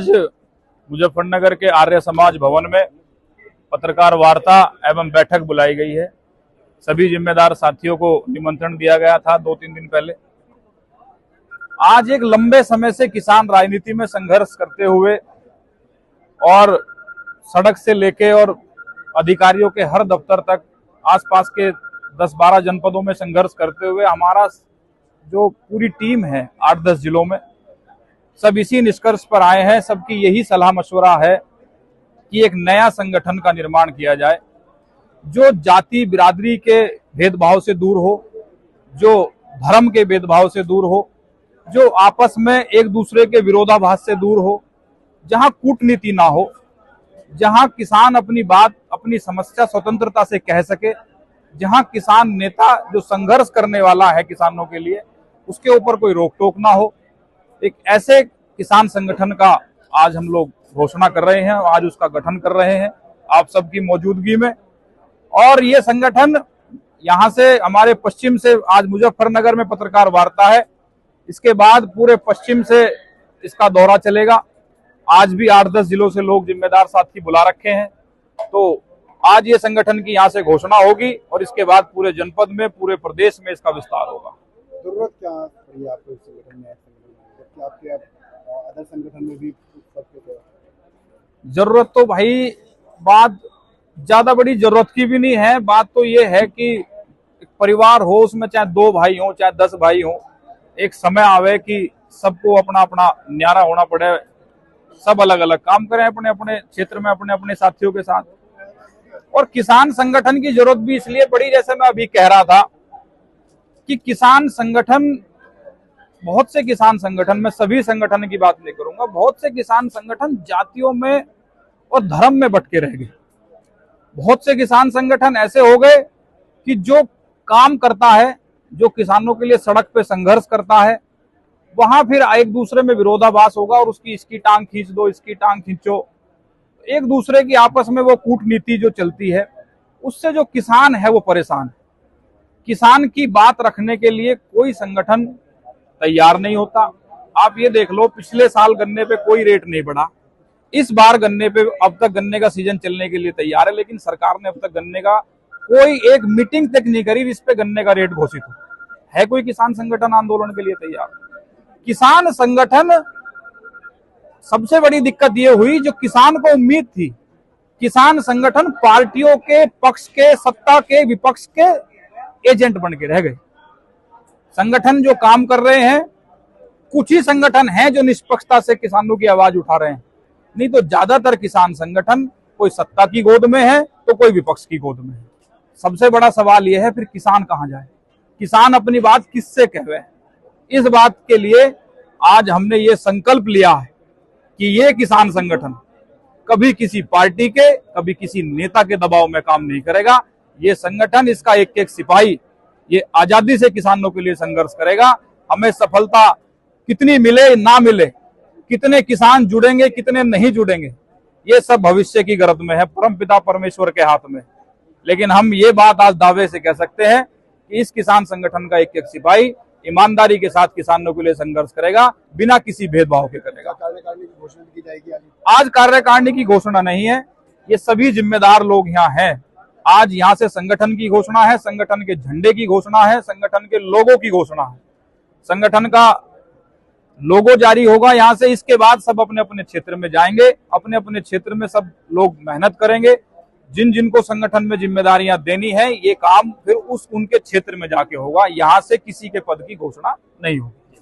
मुजफ्फरनगर के आर्य समाज भवन में पत्रकार वार्ता एवं बैठक बुलाई गई है। सभी जिम्मेदार साथियों को निमंत्रण दिया गया था 2-3 दिन पहले। आज एक लंबे समय से किसान राजनीति में संघर्ष करते हुए और सड़क से लेके और अधिकारियों के हर दफ्तर तक आसपास के 10-12 जनपदों में संघर्ष करते हुए हमारा जो पूरी टीम है 8-10 जिलों में, सब इसी निष्कर्ष पर आए हैं। सबकी यही सलाह मशवरा है कि एक नया संगठन का निर्माण किया जाए जो जाति बिरादरी के भेदभाव से दूर हो, जो धर्म के भेदभाव से दूर हो, जो आपस में एक दूसरे के विरोधाभास से दूर हो, जहां कूटनीति ना हो, जहां किसान अपनी बात अपनी समस्या स्वतंत्रता से कह सके, जहां किसान नेता जो संघर्ष करने वाला है किसानों के लिए उसके ऊपर कोई रोक टोक ना हो। एक ऐसे किसान संगठन का आज हम लोग घोषणा कर रहे हैं, आज उसका गठन कर रहे हैं आप सबकी मौजूदगी में। और ये संगठन यहाँ से हमारे पश्चिम से आज मुजफ्फरनगर में पत्रकार वार्ता है, इसके बाद पूरे पश्चिम से इसका दौरा चलेगा। आज भी 8-10 जिलों से लोग जिम्मेदार साथी बुला रखे हैं। तो आज ये संगठन की यहाँ से घोषणा होगी और इसके बाद पूरे जनपद में पूरे प्रदेश में इसका विस्तार होगा। जरूरत क्या पड़ी आपको इस संगठन में, जबकि आपके अदर संगठन में भी जरूरत तो भाई बात ज्यादा बड़ी जरूरत की भी नहीं है। बात तो ये है कि एक परिवार हो, उसमें चाहे 2 भाई हो चाहे 10 भाई हो, एक समय आवे कि सबको अपना अपना न्यारा होना पड़े, सब अलग अलग काम करें अपने अपने क्षेत्र में अपने अपने साथियों के साथ। और किसान संगठन की जरूरत भी इसलिए पड़ी, जैसे मैं अभी कह रहा था कि किसान संगठन, बहुत से किसान संगठन, मैं सभी संगठन की बात नहीं करूंगा, बहुत से किसान संगठन जातियों में और धर्म में बटके रह गए। बहुत से किसान संगठन ऐसे हो गए कि जो काम करता है, जो किसानों के लिए सड़क पे संघर्ष करता है, वहां फिर एक दूसरे में विरोधाभास होगा और उसकी इसकी टांग खींच दो, इसकी टांग खींचो, एक दूसरे की आपस में वो कूटनीति जो चलती है, उससे जो किसान है वो परेशान है। किसान की बात रखने के लिए कोई संगठन तैयार नहीं होता। आप ये देख लो, पिछले साल गन्ने पे कोई रेट नहीं बढ़ा, इस बार गन्ने पे अब तक गन्ने का सीजन चलने के लिए तैयार है, लेकिन सरकार ने अब तक गन्ने का कोई एक मीटिंग तक नहीं करी इस पे गन्ने का रेट घोषित हो। है कोई किसान संगठन आंदोलन के लिए तैयार? किसान संगठन, सबसे बड़ी दिक्कत ये हुई जो किसान को उम्मीद थी, किसान संगठन पार्टियों के पक्ष के, सत्ता के, विपक्ष के एजेंट बन के रह गए। संगठन जो काम कर रहे हैं, कुछ ही संगठन हैं जो निष्पक्षता से किसानों की आवाज उठा रहे हैं, नहीं तो ज्यादातर किसान संगठन कोई सत्ता की गोद में है तो कोई विपक्ष की गोद में है। सबसे बड़ा सवाल यह है फिर किसान कहां जाए, किसान अपनी बात किससे कहवे? इस बात के लिए आज हमने ये संकल्प लिया है कि ये किसान संगठन कभी किसी पार्टी के, कभी किसी नेता के दबाव में काम नहीं करेगा। ये संगठन, इसका एक एक सिपाही ये आजादी से किसानों के लिए संघर्ष करेगा। हमें सफलता कितनी मिले ना मिले, कितने किसान जुड़ेंगे कितने नहीं जुड़ेंगे, ये सब भविष्य की गिरफ्त में है, परमपिता परमेश्वर के हाथ में। लेकिन हम ये बात आज दावे से कह सकते हैं कि इस किसान संगठन का एक एक सिपाही ईमानदारी के साथ किसानों के लिए संघर्ष करेगा, बिना किसी भेदभाव के करेगा। कार्यकारिणी की घोषणा की जाएगी आज कार्यकारिणी की घोषणा नहीं है, ये सभी जिम्मेदार लोग यहाँ हैं। आज यहाँ से संगठन की घोषणा है, संगठन के झंडे की घोषणा है, संगठन के लोगों की घोषणा है, संगठन का लोगो जारी होगा यहाँ से। इसके बाद सब अपने अपने क्षेत्र में जाएंगे, अपने अपने क्षेत्र में सब लोग मेहनत करेंगे। जिन जिनको संगठन में जिम्मेदारियां देनी है, ये काम फिर उनके क्षेत्र में जाके होगा, यहाँ से किसी के पद की घोषणा नहीं होगी।